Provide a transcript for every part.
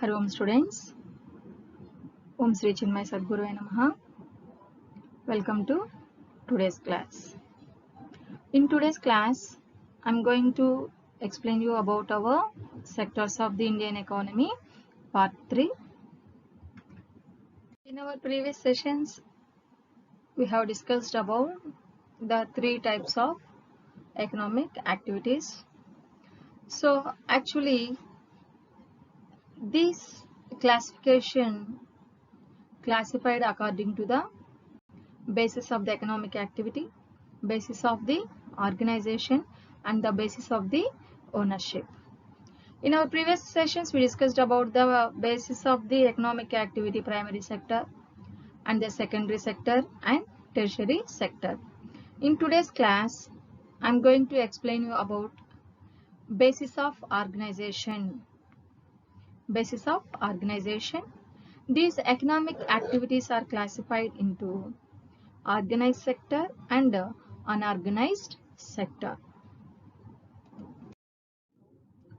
Hari Om students, Om Sri Chinmay Sadguru Namaha. Welcome to today's class. In today's class, I'm going to explain you about our sectors of the Indian economy, part 3. In our previous sessions, we have discussed about the 3 types of economic activities. So actually, this classification classified according to the basis of the economic activity, basis of the organization, and the basis of the ownership. In our previous sessions, we discussed about the basis of the economic activity, primary sector, and the secondary sector and tertiary sector. In today's class, I'm going to explain you about basis of organization. Basis of organization. These economic activities are classified into organized sector and unorganized sector.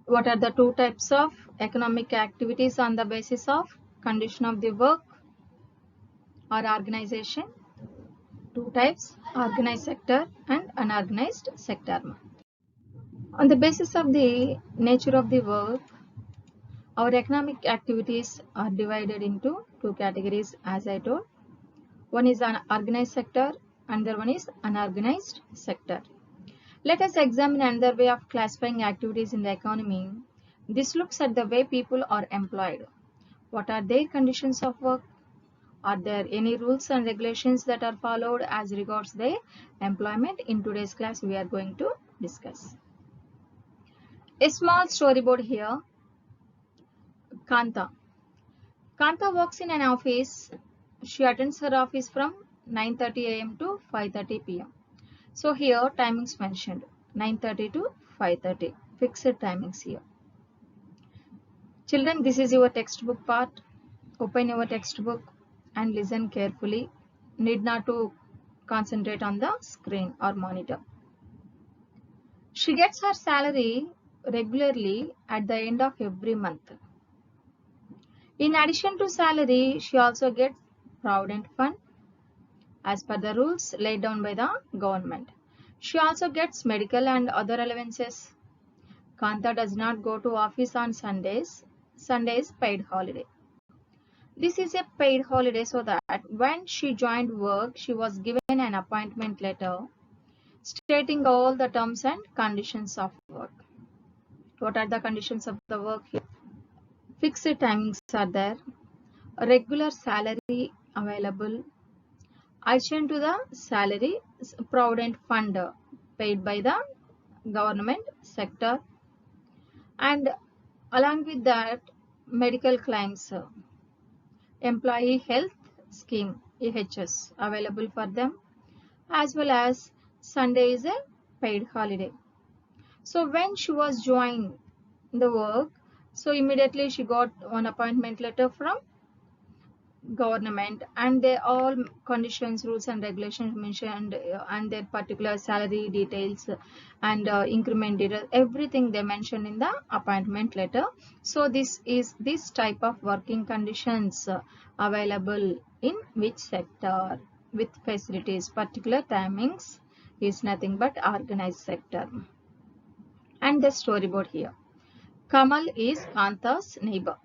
What are the 2 types of economic activities on the basis of condition of the work or organization? 2 types, organized sector and unorganized sector. On the basis of the nature of the work, our economic activities are divided into 2 categories as I told. One is an organized sector, another one is unorganized sector. Let us examine another way of classifying activities in the economy. This looks at the way people are employed. What are their conditions of work? Are there any rules and regulations that are followed as regards their employment? In today's class, we are going to discuss. A small storyboard here. Kanta. Kanta works in an office. She attends her office from 9:30 a.m. to 5:30 p.m. So here timings mentioned 9:30 to 5:30. Fixed timings here. Children, this is your textbook part. Open your textbook and listen carefully. Need not to concentrate on the screen or monitor. She gets her salary regularly at the end of every month. In addition to salary, she also gets Provident Fund as per the rules laid down by the government. She also gets medical and other allowances. Kanta does not go to office on Sundays. Sunday is paid holiday. This is a paid holiday so that when she joined work, she was given an appointment letter stating all the terms and conditions of work. What are the conditions of the work here? Fixed timings are there. Regular salary available. Addition to the salary, Provident Fund paid by the government sector, and along with that, medical claims, employee health scheme EHS available for them, as well as Sunday is a paid holiday. So when she was joined the work, so immediately she got one appointment letter from government, and they all conditions, rules and regulations mentioned, and their particular salary details and increment details, everything they mentioned in the appointment letter. So this type of working conditions available in which sector with facilities, particular timings is nothing but organized sector. And the storyboard here. Kamal is Kanta's neighbor.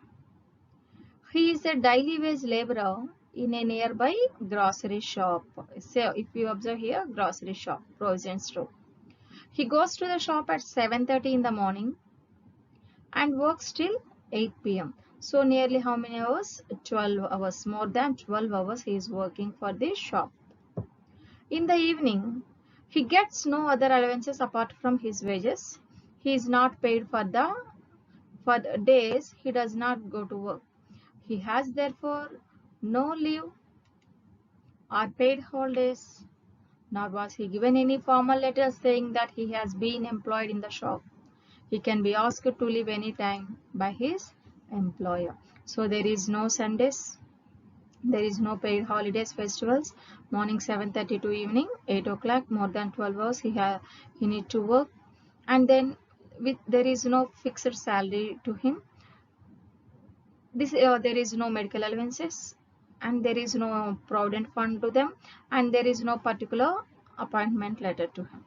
He is a daily wage laborer in a nearby grocery shop. So if you observe here, grocery shop, provision store. He goes to the shop at 7:30 in the morning and works till 8 p.m. So nearly how many hours? 12 hours. More than 12 hours he is working for this shop. In the evening, he gets no other allowances apart from his wages. He is not paid for the days he does not go to work. He has therefore no leave or paid holidays, nor was he given any formal letter saying that he has been employed in the shop. He can be asked to leave any time by his employer. So there is no Sundays, there is no paid holidays, festivals. Morning 7:30 to evening 8 o'clock, more than 12 hours he need to work, and then there is no fixed salary to him. there is no medical allowances, and there is no provident fund to them, and there is no particular appointment letter to him.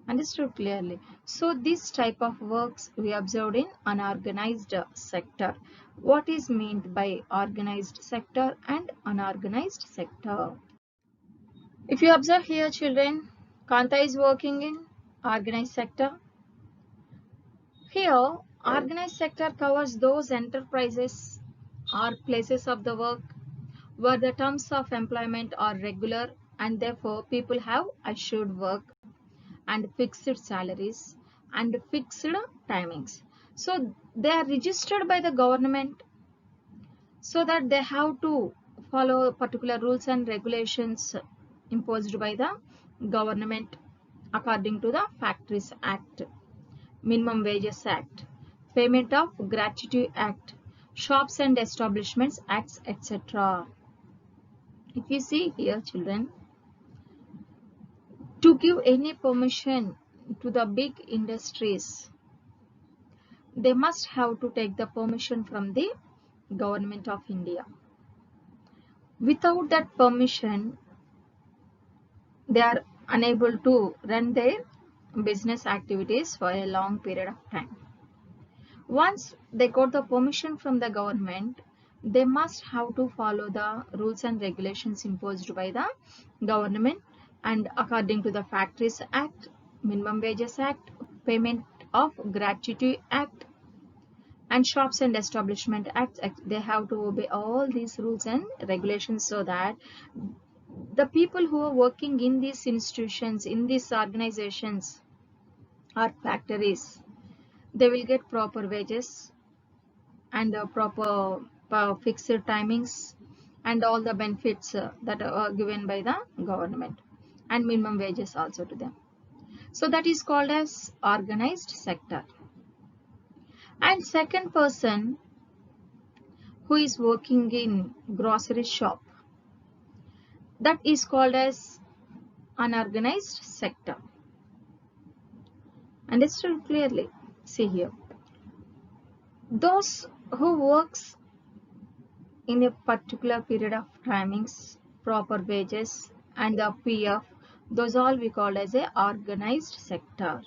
Understood clearly? So this type of works we observed in unorganized sector. What is meant by organized sector and unorganized sector? If you observe here, children, Kanta is working in organized sector. Here, organized sector covers those enterprises or places of the work where the terms of employment are regular and therefore people have assured work and fixed salaries and fixed timings. So they are registered by the government so that they have to follow particular rules and regulations imposed by the government according to the Factories Act, Minimum Wages Act, Payment of Gratuity Act, Shops and Establishments Acts, etc. If you see here, children, to give any permission to the big industries, they must have to take the permission from the government of India. Without that permission, they are unable to run their business activities for a long period of time. Once they got the permission from the government, they must have to follow the rules and regulations imposed by the government, and according to the Factories Act, Minimum Wages Act, Payment of Gratuity Act, and Shops and Establishment Act, they have to obey all these rules and regulations so that the people who are working in these institutions, in these organizations or factories, they will get proper wages and proper fixed timings and all the benefits that are given by the government, and minimum wages also to them. So that is called as organized sector. And second person who is working in grocery shop, that is called as unorganized sector. Understood clearly? See here, those who works in a particular period of timings, proper wages and the PF, those all we call as a organized sector.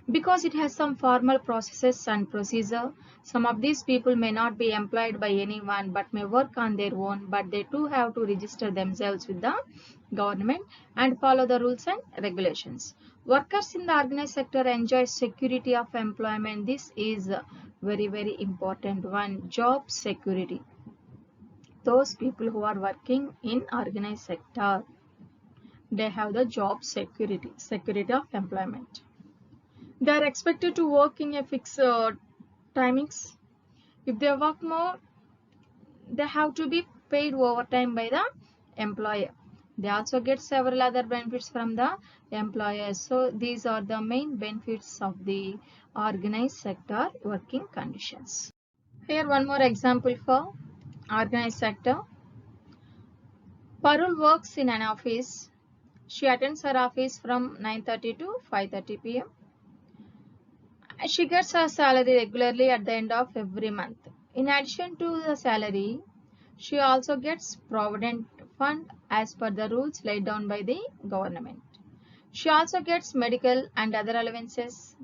Because it has some formal processes and procedure, some of these people may not be employed by anyone but may work on their own, but they too have to register themselves with the government and follow the rules and regulations. Workers in the organized sector enjoy security of employment. This is very, very important one, job security. Those people who are working in organized sector, they have the job security, security of employment. They are expected to work in a fixed timings. If they work more, they have to be paid overtime by the employer. They also get several other benefits from the employer. So these are the main benefits of the organized sector working conditions. Here one more example for organized sector. Parul works in an office. She attends her office from 9:30 to 5:30 p.m. She gets her salary regularly at the end of every month. In addition to the salary, she also gets provident fund as per the rules laid down by the government. She also gets medical and other allowances.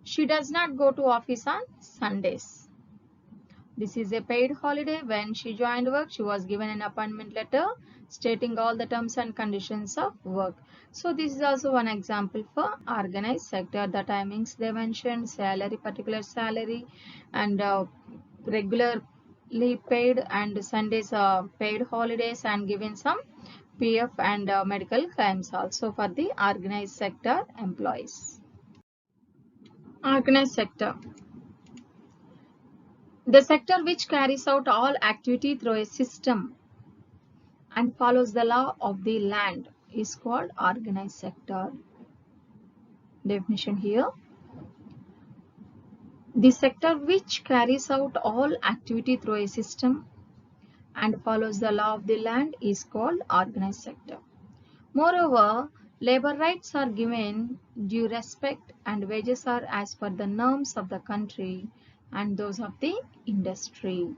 She does not go to office on Sundays. This is a paid holiday. When she joined work, she was given an appointment letter stating all the terms and conditions of work. So this is also one example for organized sector. The timings they mentioned, salary, particular salary, and regularly paid, and Sundays paid holidays, and given some PF and medical claims also for the organized sector employees. Organized sector. The sector which carries out all activity through a system and follows the law of the land is called organized sector. Definition here. The sector which carries out all activity through a system and follows the law of the land is called organized sector. Moreover, labor rights are given due respect and wages are as per the norms of the country and those of the industry.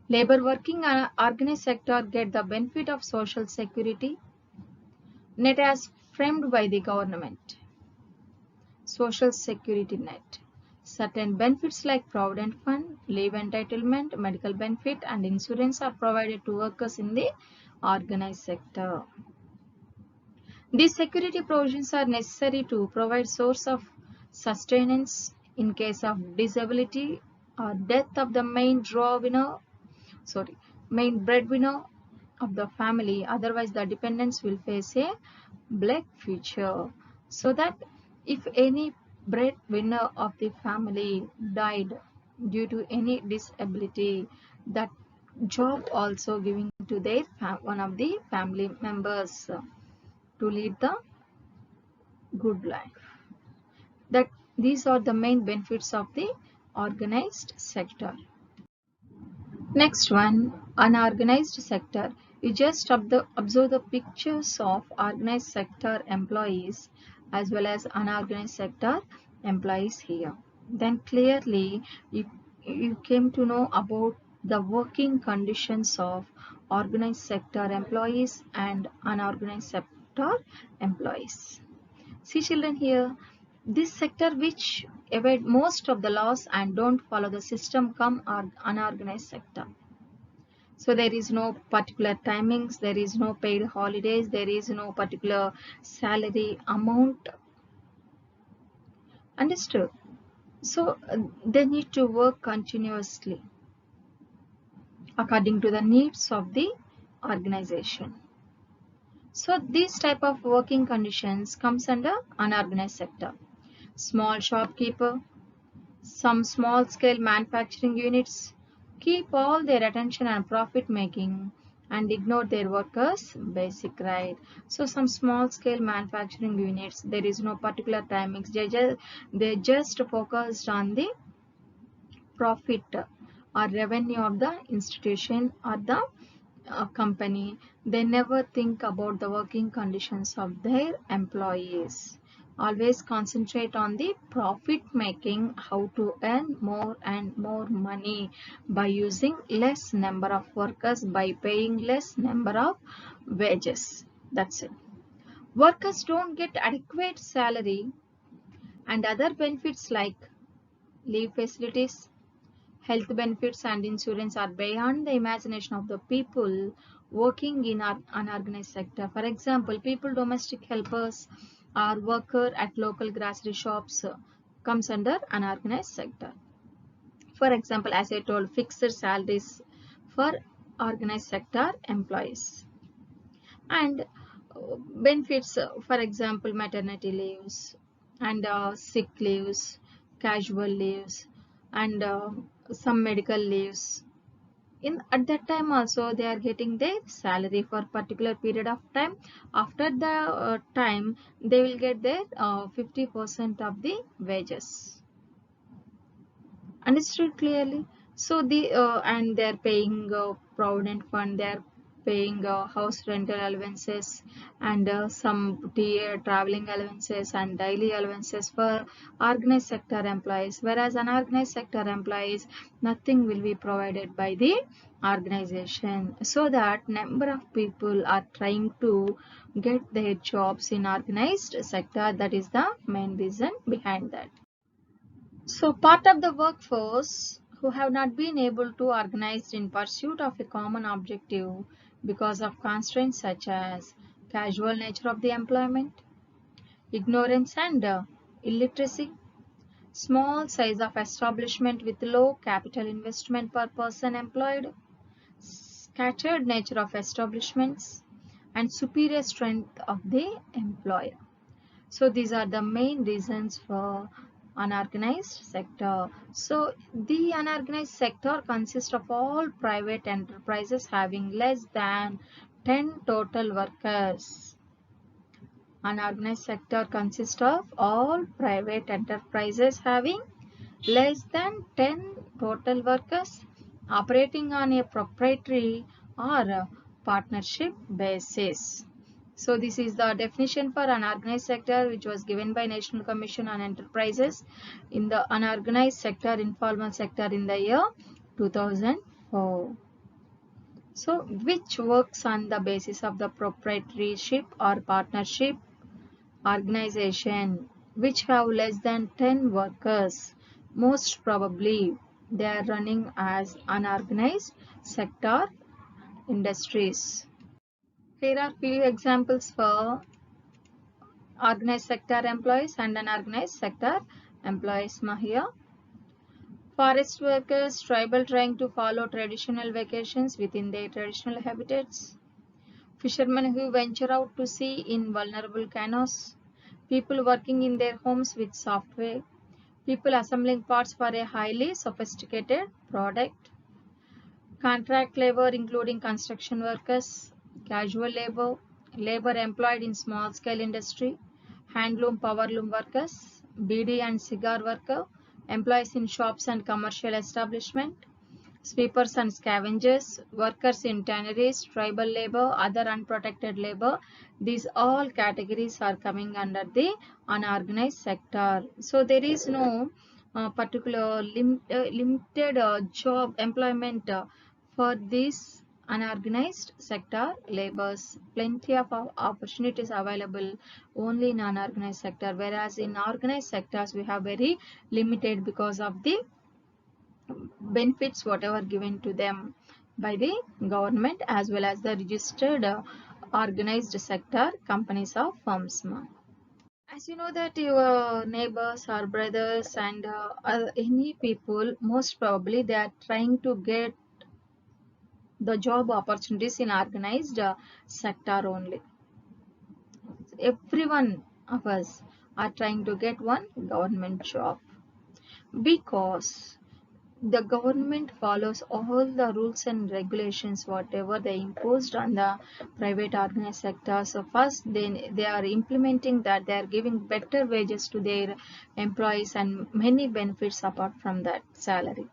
Labor working and organized sector get the benefit of social security net as framed by the government. Social security net. Certain benefits like provident fund, leave entitlement, medical benefit and insurance are provided to workers in the organized sector. These security provisions are necessary to provide source of sustenance in case of disability or death of the main breadwinner of the family. Otherwise, the dependents will face a black future. So that if any breadwinner of the family died due to any disability, that job also giving to their one of the family members to lead the good life. That these are the main benefits of the organized sector. Next one, unorganized sector. You just observe the pictures of organized sector employees as well as unorganized sector employees here. Then clearly you came to know about the working conditions of organized sector employees and unorganized sector employees. See children here, this sector which evade most of the laws and don't follow the system come unorganized sector. So there is no particular timings, there is no paid holidays, there is no particular salary amount. Understood? So they need to work continuously according to the needs of the organization. So these type of working conditions comes under unorganized sector. Small shopkeeper, some small scale manufacturing units keep all their attention on profit making and ignore their workers' basic right. So some small scale manufacturing units, there is no particular timings. They just focused on the profit or revenue of the institution or the company. They never think about the working conditions of their employees. Always concentrate on the profit making, how to earn more and more money by using less number of workers, by paying less number of wages. That's it. Workers don't get adequate salary and other benefits like leave facilities, health benefits and insurance are beyond the imagination of the people working in our unorganized sector. For example, people domestic helpers or worker at local grocery shops comes under unorganized sector. For example, as I told, fixed salaries for organized sector employees. And benefits, for example, maternity leaves and sick leaves, casual leaves and some medical leaves. At that time also they are getting their salary for particular period of time. After the time they will get their 50% of the wages. Understood clearly? So and they are paying provident fund, they are paying house rental allowances and some traveling allowances and daily allowances for organized sector employees, whereas unorganized sector employees nothing will be provided by the organization. So that number of people are trying to get their jobs in organized sector. That is the main reason behind that. So part of the workforce who have not been able to organize in pursuit of a common objective because of constraints such as casual nature of the employment, ignorance and illiteracy, small size of establishment with low capital investment per person employed, scattered nature of establishments, and superior strength of the employer. So these are the main reasons for unorganized sector. So the unorganized sector consists of all private enterprises having less than 10 total workers. Unorganized sector consists of all private enterprises having less than 10 total workers operating on a proprietary or a partnership basis. So this is the definition for unorganized sector, which was given by National Commission on Enterprises in the unorganized sector, informal sector in the year 2004. So which works on the basis of the proprietorship or partnership organization, which have less than 10 workers. Most probably they are running as unorganized sector industries. Here are few examples for organized sector employees and unorganized sector employees. Here, forest workers, tribal trying to follow traditional vacations within their traditional habitats, fishermen who venture out to sea in vulnerable canoes, people working in their homes with software, people assembling parts for a highly sophisticated product, contract labor including construction workers, casual labor, labor employed in small scale industry, handloom powerloom workers, BD and cigar worker, employees in shops and commercial establishment, sweepers and scavengers, workers in tanneries, tribal labor, other unprotected labor. These all categories are coming under the unorganized sector. So there is no particular limited job employment for this unorganized sector labors. Plenty of opportunities available only in unorganized sector, whereas in organized sectors we have very limited because of the benefits whatever given to them by the government as well as the registered organized sector companies or firms. As you know that your neighbors or brothers and any people, most probably they are trying to get the job opportunities in organized sector only. Every one of us are trying to get one government job because the government follows all the rules and regulations whatever they imposed on the private organized sector. So first they are implementing that, they are giving better wages to their employees and many benefits apart from that salary.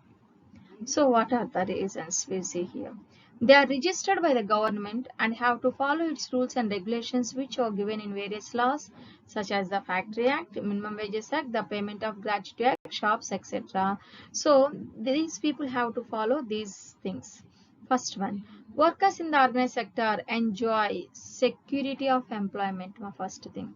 So what are the reasons we see here? They are registered by the government and have to follow its rules and regulations which are given in various laws such as the Factory Act, Minimum Wages Act, the Payment of Gratuity Act, shops, etc. So these people have to follow these things. First one, workers in the organized sector enjoy security of employment. First thing.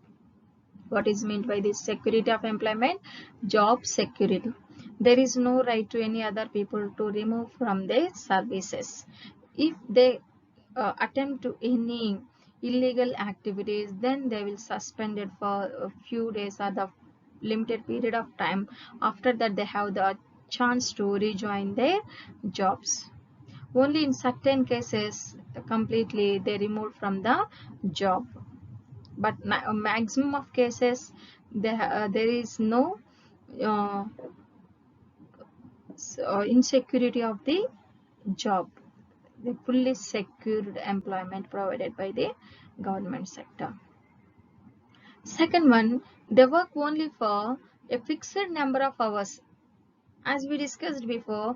What is meant by this security of employment? Job security. There is no right to any other people to remove from their services. If they attempt to any illegal activities, then they will suspend it for a few days or the limited period of time. After that, they have the chance to rejoin their jobs. Only in certain cases, completely they removed from the job. But maximum of cases, there is no uh, insecurity of the job. The fully secured employment provided by the government sector. Second one, they work only for a fixed number of hours. As we discussed before,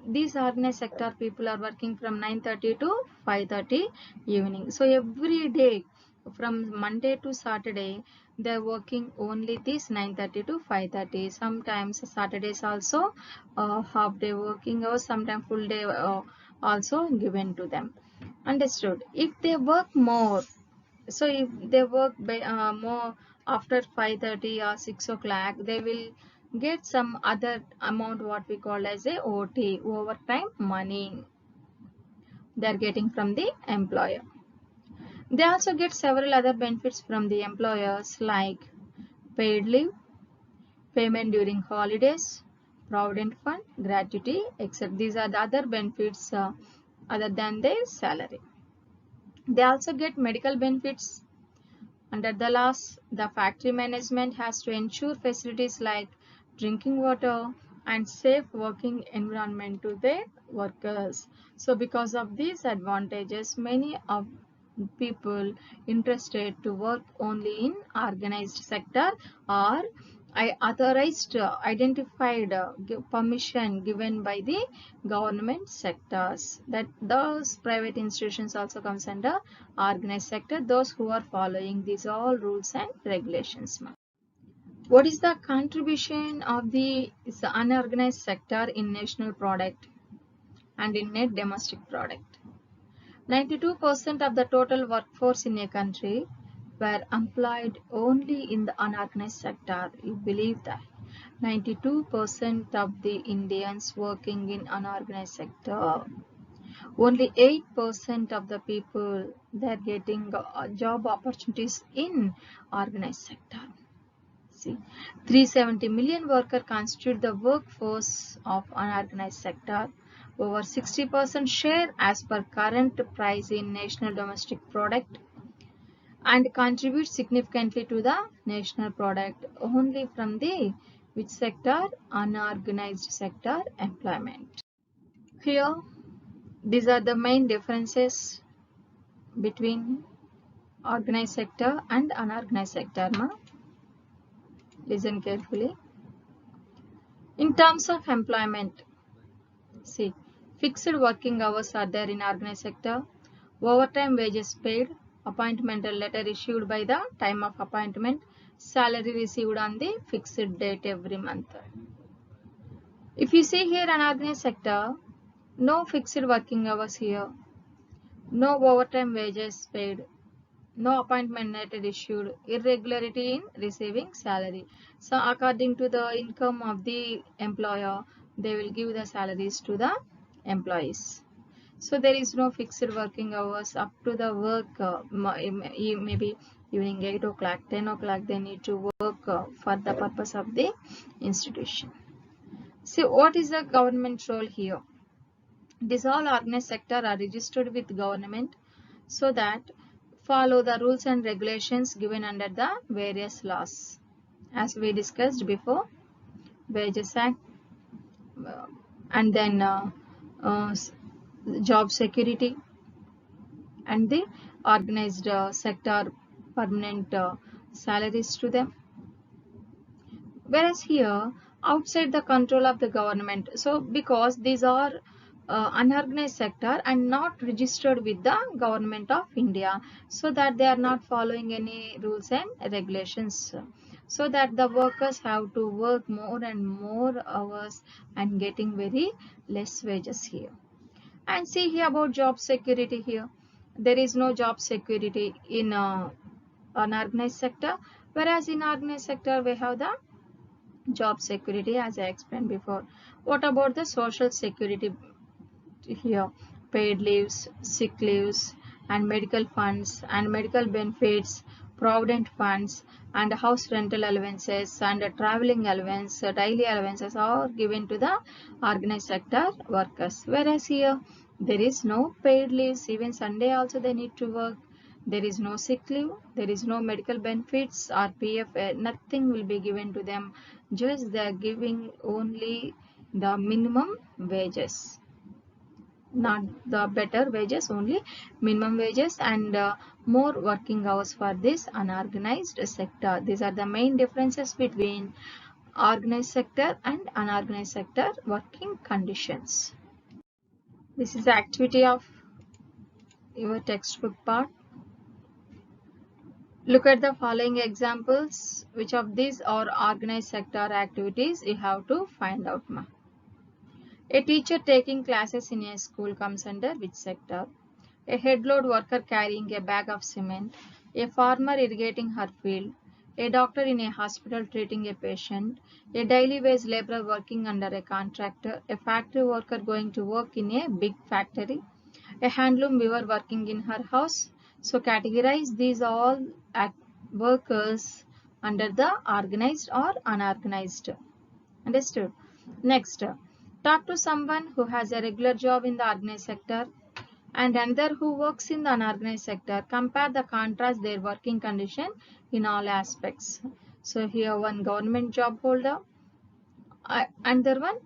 these organized sector people are working from 9:30 to 5:30 evening. So every day from Monday to Saturday, they are working only this 9:30 to 5:30. Sometimes Saturdays also half day working hours, sometimes full day also given to them. Understood? If they work more, so if they work by, more after 5:30 or 6 o'clock, they will get some other amount what we call as a OT, overtime money they are getting from the employer. They also get several other benefits from the employers like paid leave, payment during holidays, provident fund, gratuity, etc. These are the other benefits other than their salary. They also get medical benefits. Under the laws, the factory management has to ensure facilities like drinking water and safe working environment to their workers. So because of these advantages, many of people interested to work only in organized sector or Authorized, identified, permission given by the government sectors. That those private institutions also comes under organized sector. Those who are following these all rules and regulations. What is the contribution of the unorganized sector in national product and in net domestic product? 92% of the total workforce in a country were employed only in the unorganized sector. You believe that? 92% of the Indians working in unorganized sector. Only 8% of the people they're getting job opportunities in organized sector. See, 370 million workers constitute the workforce of unorganized sector. Over 60% share as per current price in national domestic product and contribute significantly to the national product only from the which sector? Unorganized sector employment. Here, these are the main differences between organized sector and unorganized sector. Listen carefully. In terms of employment, see, fixed working hours are there in organized sector, overtime wages paid, appointmental letter issued by the time of appointment, salary received on the fixed date every month. If you see here unorganized sector, no fixed working hours here, no overtime wages paid, no appointment letter issued, irregularity in receiving salary. So according to the income of the employer, they will give the salaries to the employees. So there is no fixed working hours up to the work, maybe evening 8 o'clock, 10 o'clock they need to work for the purpose of the institution. So what is the government role here? These all organized sector are registered with government so that follow the rules and regulations given under the various laws. As we discussed before, Wages Act, and then job security, and the organized sector permanent salaries to them. Whereas here, outside the control of the government, so because these are unorganized sector and not registered with the government of India, so that they are not following any rules and regulations, so that the workers have to work more and more hours and getting very less wages here. And see here about job security here. There is no job security in unorganized sector, whereas in organized sector we have the job security as I explained before. What about the social security here? Paid leaves, sick leaves, and medical funds and medical benefits, provident funds, and house rental allowances and traveling allowance, daily allowances are given to the organized sector workers. Whereas here there is no paid leaves, even Sunday also they need to work. There is no sick leave, there is no medical benefits or PF, nothing will be given to them. Just they are giving only the minimum wages, not the better wages, only minimum wages and more working hours for this unorganized sector. These are the main differences between organized sector and unorganized sector working conditions. This is the activity of your textbook part. Look at the following examples. Which of these are organized sector activities? You have to find out. A teacher taking classes in a school comes under which sector? A headload worker carrying a bag of cement, a farmer irrigating her field, a doctor in a hospital treating a patient, a daily wage laborer working under a contractor, a factory worker going to work in a big factory, a handloom weaver working in her house. So categorize these all workers under the organized or unorganized. Understood? Next, talk to someone who has a regular job in the organized sector and another who works in the unorganized sector. Compare the contrast their working condition in all aspects. So here one government job holder, another one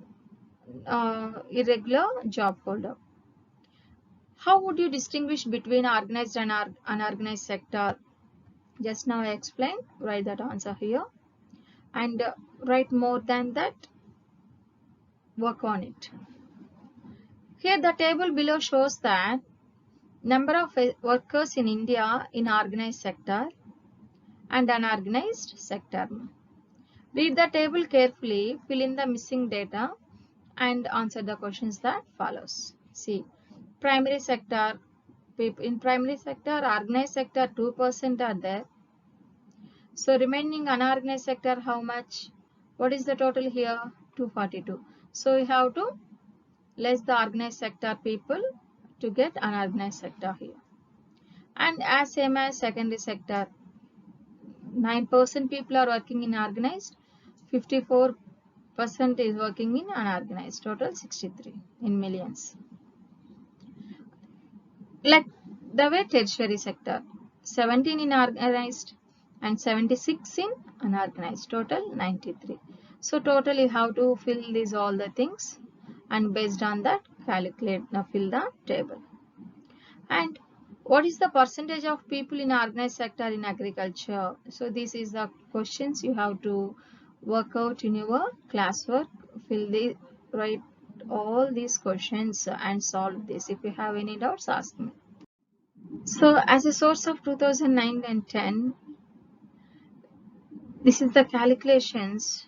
irregular job holder. How would you distinguish between organized and unorganized sector? Just now I explained. Write that answer here. and write more than that, work on it. Here the table below shows that number of workers in India in organized sector and unorganized sector. Read the table carefully, fill in the missing data and answer the questions that follows. See, primary sector, in primary sector, organized sector 2% are there. So remaining unorganized sector, how much? What is the total here? 242. So we have to less the organized sector people to get unorganized sector here. And as same as secondary sector, 9% people are working in organized, 54% is working in unorganized, total 63 in millions. Like the way tertiary sector, 17 in organized and 76 in unorganized, total 93. So total you have to fill these all the things and based on that calculate, fill the table. And what is the percentage of people in organized sector in agriculture? So this is the questions you have to work out in your classwork. Write all these questions and solve this. If you have any doubts, ask me. So as a source of 2009 and 10, this is the calculations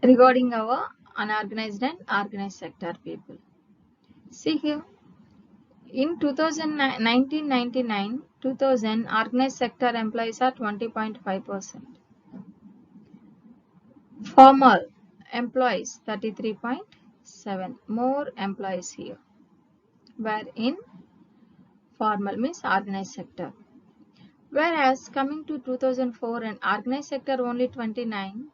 regarding our unorganized and organized sector people. See here. In 1999, 2000, organized sector employees are 20.5%. Formal employees 33.7. More employees here. Where in formal means organized sector. Whereas coming to 2004 and organized sector only 29,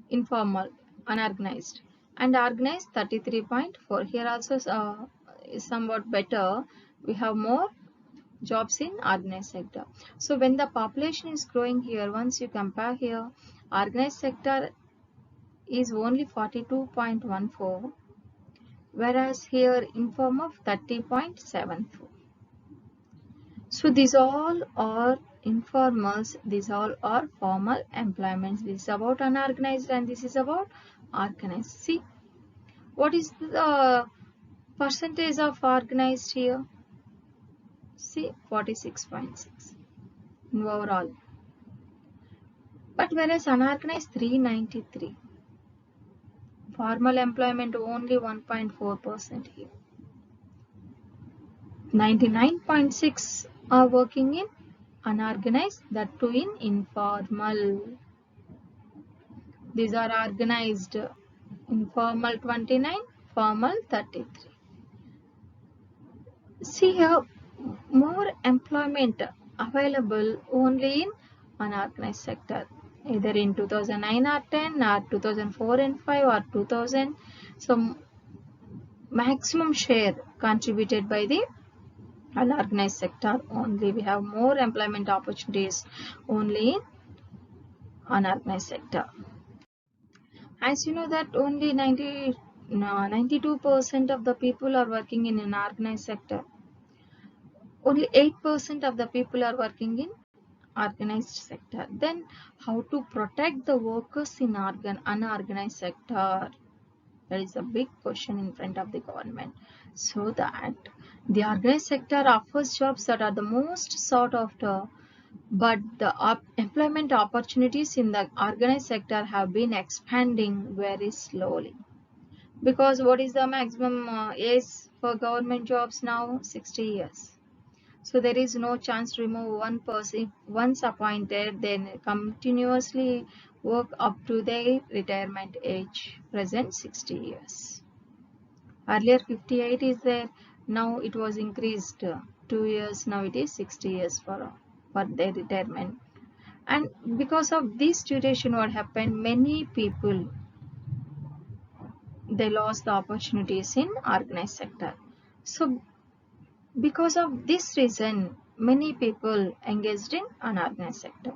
informal, unorganized, and organized 33.4. Here also is somewhat better. We have more jobs in organized sector. So when the population is growing here, once you compare here, organized sector is only 42.14, whereas here informal of 30.74. So these all are informals, these all are formal employments. This is about unorganized and this is about organized. See, what is the percentage of organized here? See, 46.6 in overall. But whereas unorganized 393. Formal employment only 1.4% here. 99.6 are working in unorganized, that too in informal. These are organized. Informal 29, formal 33. See here, more employment available only in unorganized sector, either in 2009 or 10 or 2004 and 5 or 2000. So maximum share contributed by the unorganized sector only. We have more employment opportunities only in unorganized sector. As you know that only 92% of the people are working in an organized sector. Only 8% of the people are working in organized sector. Then how to protect the workers in unorganized sector? That is a big question in front of the government. So that the organized sector offers jobs that are the most sought after, but the employment opportunities in the organized sector have been expanding very slowly. Because what is the maximum age for government jobs now? 60 years. So there is no chance to remove one person. Once appointed, then continuously work up to their retirement age, present 60 years. Earlier 58 is there, now it was increased 2 years, now it is 60 years for their retirement. And because of this duration, what happened, many people, they lost the opportunities in organized sector. So because of this reason, many people engaged in unorganized sector.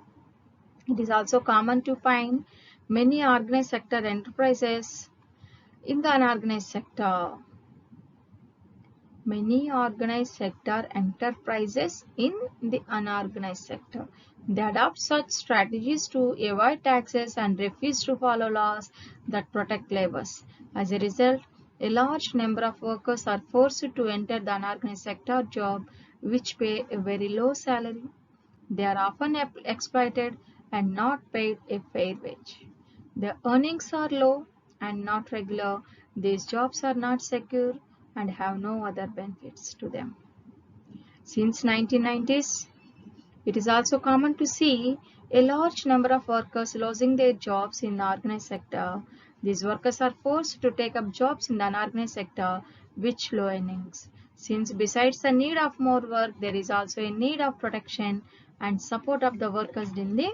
It is also common to find many organized sector enterprises in the unorganized sector. many organized sector enterprises in the unorganized sector. They adopt such strategies to avoid taxes and refuse to follow laws that protect laborers. As a result, a large number of workers are forced to enter the unorganized sector job which pay a very low salary. They are often exploited and not paid a fair wage. The earnings are low and not regular. These jobs are not secure and have no other benefits to them. Since 1990s, it is also common to see a large number of workers losing their jobs in the organized sector. These workers are forced to take up jobs in the unorganized sector with low earnings. Since besides the need of more work, there is also a need of protection and support of the workers in the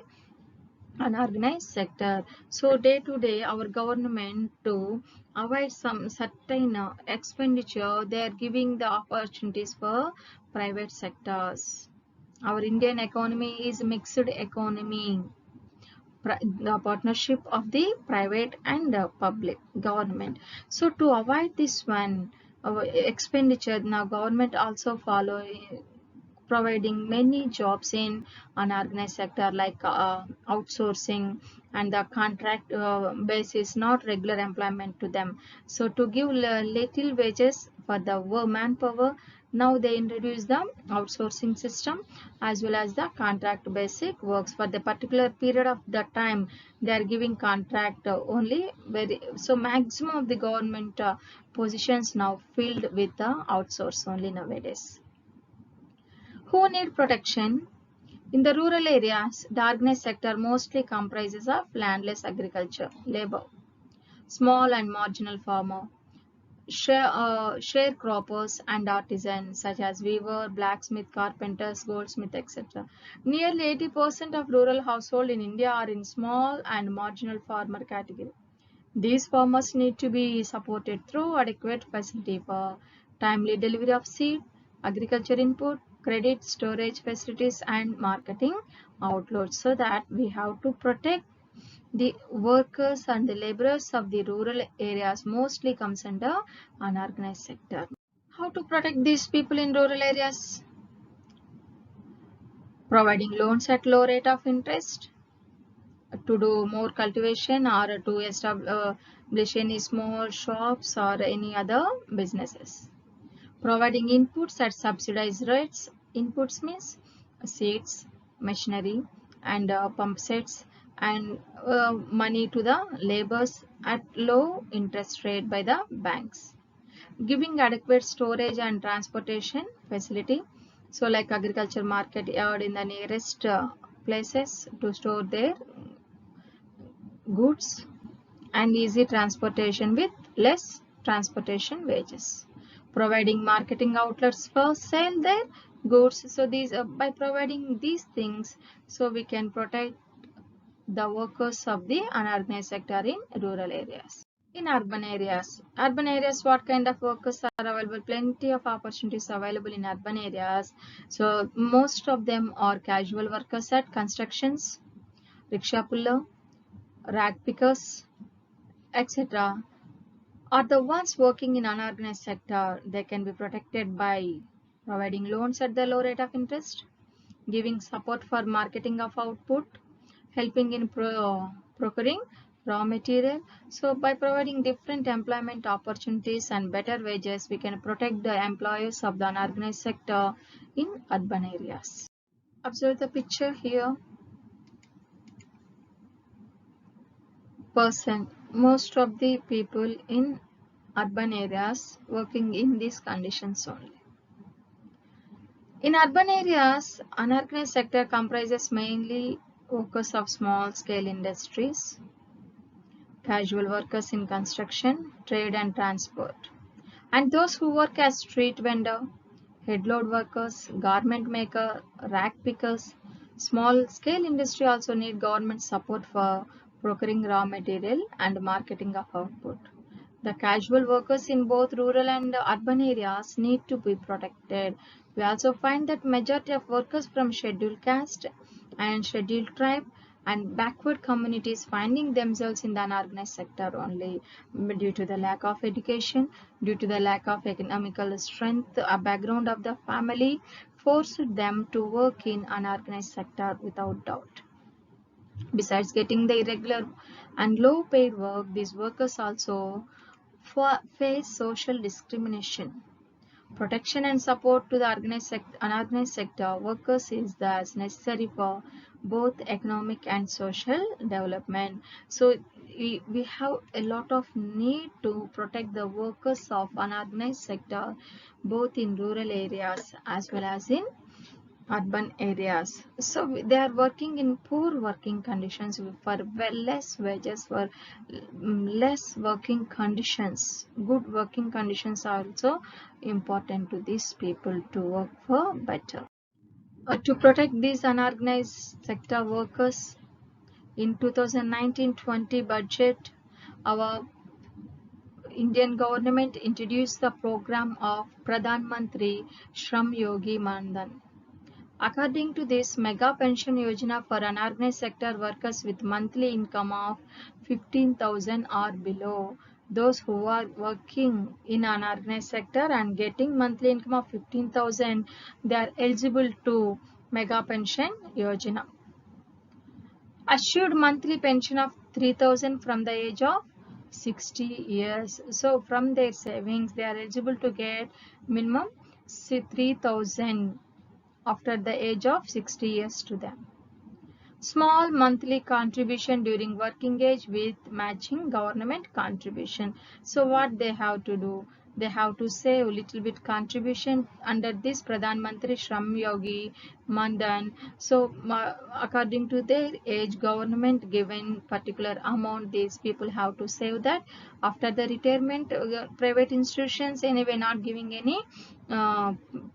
unorganized sector. So day to day, our government to avoid some certain expenditure, they are giving the opportunities for private sectors. Our Indian economy is mixed economy, the partnership of the private and public government. So to avoid this one expenditure, now government also follow providing many jobs in unorganized sector like outsourcing and the contract basis, not regular employment to them. So to give little wages for the manpower, now they introduce the outsourcing system as well as the contract basic works for the particular period of the time. They are giving contract only very, so maximum of the government positions now filled with the outsource only nowadays. Who need protection? In the rural areas, the organized sector mostly comprises of landless agriculture, labor, small and marginal farmer, sharecroppers and artisans such as weaver, blacksmith, carpenters, goldsmith, etc. Nearly 80% of rural households in India are in small and marginal farmer category. These farmers need to be supported through adequate facility for timely delivery of seed, agriculture input, credit, storage facilities and marketing outlets, so that we have to protect the workers and the laborers of the rural areas mostly comes under unorganized sector. How to protect these people in rural areas? Providing loans at low rate of interest, to do more cultivation or to establish any small shops or any other businesses. Providing inputs at subsidized rates. Inputs means seeds, machinery and pump sets and money to the laborers at low interest rate by the banks. Giving adequate storage and transportation facility. So like agriculture market yard in the nearest places to store their goods and easy transportation with less transportation wages. Providing marketing outlets for sell their goods. So these by providing these things, so we can protect the workers of the unorganized sector in rural areas. In urban areas, what kind of workers are available? Plenty of opportunities available in urban areas. So most of them are casual workers at constructions, rickshaw puller, rag pickers, etc. are the ones working in unorganized sector. They can be protected by providing loans at the low rate of interest, giving support for marketing of output, helping in procuring raw material. So by providing different employment opportunities and better wages, we can protect the employees of the unorganized sector in urban areas. Observe the picture here. Most of the people in urban areas working in these conditions only. In urban areas, unorganized sector comprises mainly workers of small scale industries, casual workers in construction, trade and transport, and those who work as street vendor, headload workers, garment maker, rack pickers. Small scale industry also need government support for procuring raw material and marketing of output. The casual workers in both rural and urban areas need to be protected. We also find that majority of workers from scheduled caste and scheduled tribe and backward communities finding themselves in the unorganized sector only due to the lack of education, due to the lack of economical strength, a background of the family forced them to work in unorganized sector without doubt. Besides getting the irregular and low paid work, these workers also face social discrimination. Protection and support to the unorganized sector workers is thus necessary for both economic and social development. So we have a lot of need to protect the workers of unorganized sector both in rural areas as well as in urban areas. So they are working in poor working conditions for less wages, for less working conditions. Good working conditions are also important to these people to work for better. To protect these unorganized sector workers, in 2019-20 budget, our Indian government introduced the program of Pradhan Mantri Shram Yogi Mandan. According to this mega pension yojana for unorganized sector workers with monthly income of 15,000 or below, those who are working in unorganized sector and getting monthly income of 15,000, they are eligible to mega pension yojana. Assured monthly pension of 3,000 from the age of 60 years. So from their savings, they are eligible to get minimum 3,000 after the age of 60 years to them. Small monthly contribution during working age with matching government contribution. So what they have to do? They have to save a little bit contribution under this Pradhan Mantri Shram Yogi Mandan. So according to their age, government given particular amount, these people have to save that. After the retirement, private institutions anyway not giving any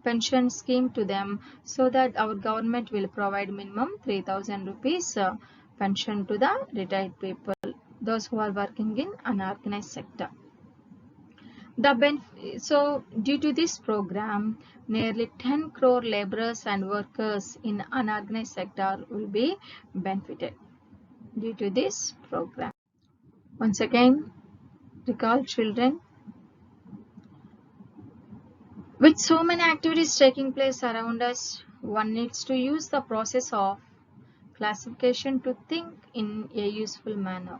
pension scheme to them, so that our government will provide minimum 3,000 rupees pension to the retired people, those who are working in unorganized sector. So due to this program, nearly 10 crore laborers and workers in unorganized sector will be benefited due to this program. Once again, recall children, with so many activities taking place around us, one needs to use the process of classification to think in a useful manner.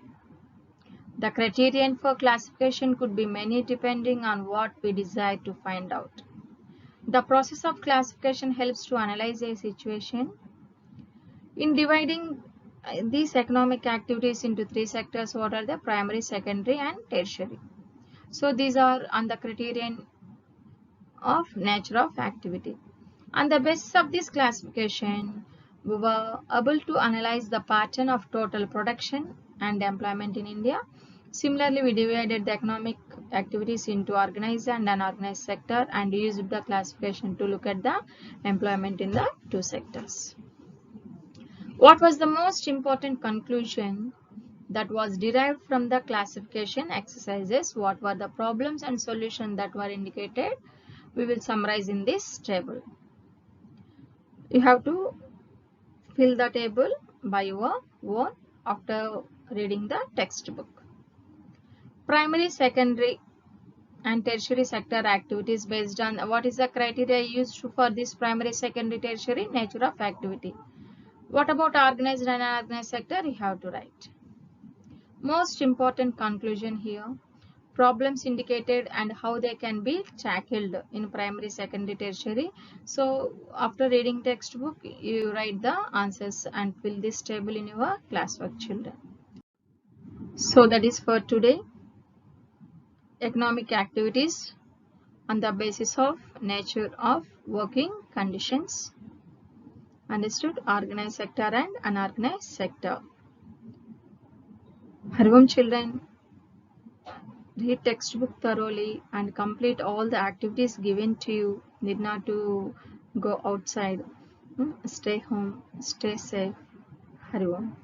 The criterion for classification could be many depending on what we desire to find out. The process of classification helps to analyze a situation. In dividing these economic activities into three sectors, what are the primary, secondary and tertiary? So these are on the criterion of nature of activity. On the basis of this classification, we were able to analyze the pattern of total production and employment in India. Similarly, we divided the economic activities into organized and unorganized sector and used the classification to look at the employment in the two sectors. What was the most important conclusion that was derived from the classification exercises? What were the problems and solutions that were indicated? We will summarize in this table. You have to fill the table by your own after reading the textbook. Primary, secondary and tertiary sector activities based on what is the criteria used for this primary, secondary, tertiary nature of activity. What about organized and unorganized sector? You have to write. Most important conclusion here, problems indicated and how they can be tackled in primary, secondary, tertiary. So after reading textbook, you write the answers and fill this table in your classwork, children. So that is for today. Economic activities on the basis of nature of working conditions. Understood? Organized sector and unorganized sector. Hari Om, children. Read textbook thoroughly and complete all the activities given to you. Need not to go outside. Stay home. Stay safe. Hari Om.